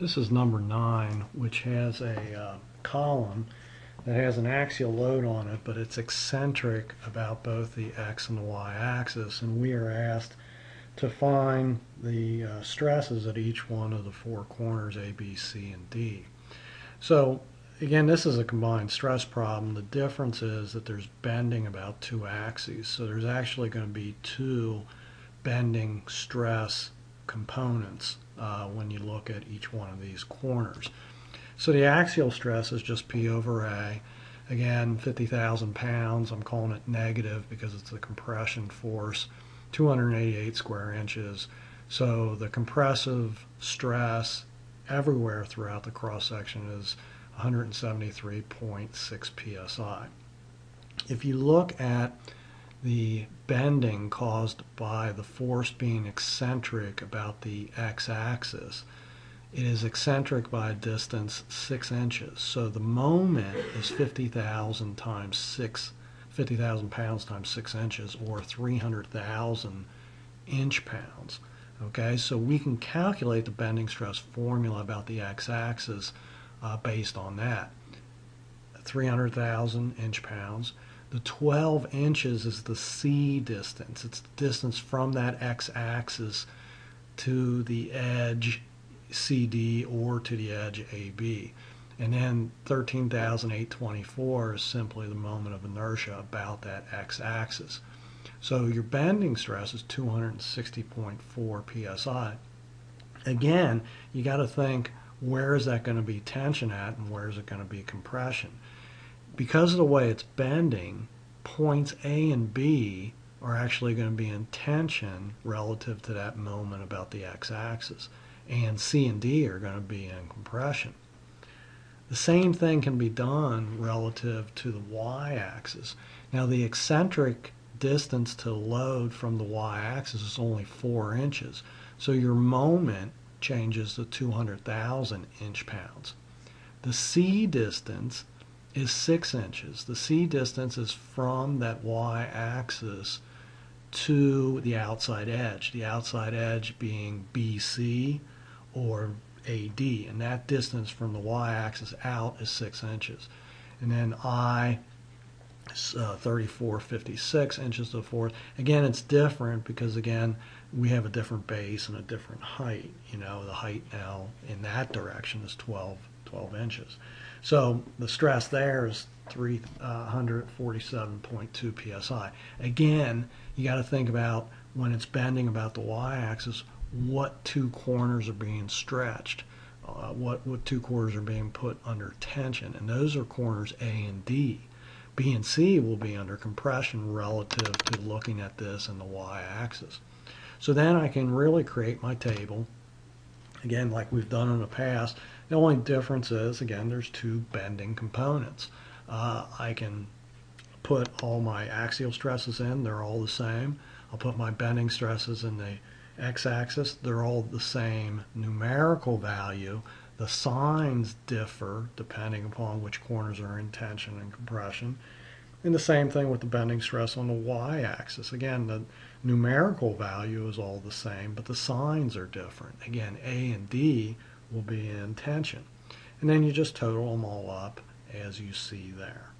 This is number 9, which has a column that has an axial load on it, but it's eccentric about both the x and the y axis, and we are asked to find the stresses at each one of the four corners A, B, C, and D. So again, this is a combined stress problem. The difference is that there's bending about two axes, so there's actually going to be two bending stress components when you look at each one of these corners. So the axial stress is just P over A. Again, 50,000 pounds. I'm calling it negative because it's the compression force, 288 square inches. So the compressive stress everywhere throughout the cross section is 173.6 psi. If you look at the bending caused by the force being eccentric about the x-axis, it is eccentric by a distance 6 inches. So the moment is 50,000 times 50,000 pounds times 6 inches, or 300,000 inch-pounds. Okay, so we can calculate the bending stress formula about the x-axis based on that. 300,000 inch-pounds. The 12 inches is the C distance. It's the distance from that x-axis to the edge CD or to the edge AB. And then 13,824 is simply the moment of inertia about that x-axis. So your bending stress is 260.4 psi. Again, you got to think, where is that going to be tension at and where is it going to be compression? Because of the way it's bending, points A and B are actually going to be in tension relative to that moment about the x-axis, and C and D are going to be in compression. The same thing can be done relative to the y-axis. Now the eccentric distance to load from the y-axis is only 4 inches, so your moment changes to 200,000 inch-pounds. The C distance is 6 inches. The C distance is from that y-axis to the outside edge being BC or AD, and that distance from the y-axis out is 6 inches. And then I is 3456 inches to the fourth. Again, it's different because, again, we have a different base and a different height. You know, the height now in that direction is 12 inches. So the stress there is 347.2 psi. Again, you got to think about, when it's bending about the y-axis, what two corners are being stretched, what two corners are being put under tension, and those are corners A and D. B and C will be under compression relative to looking at this in the y-axis. So then I can really create my table, again, like we've done in the past. The only difference is, again, there's two bending components. I can put all my axial stresses in, they're all the same. I'll put my bending stresses in the x-axis, they're all the same numerical value. The signs differ depending upon which corners are in tension and compression. And the same thing with the bending stress on the y-axis. Again, the numerical value is all the same, but the signs are different. Again, A and D will be in tension. And then you just total them all up as you see there.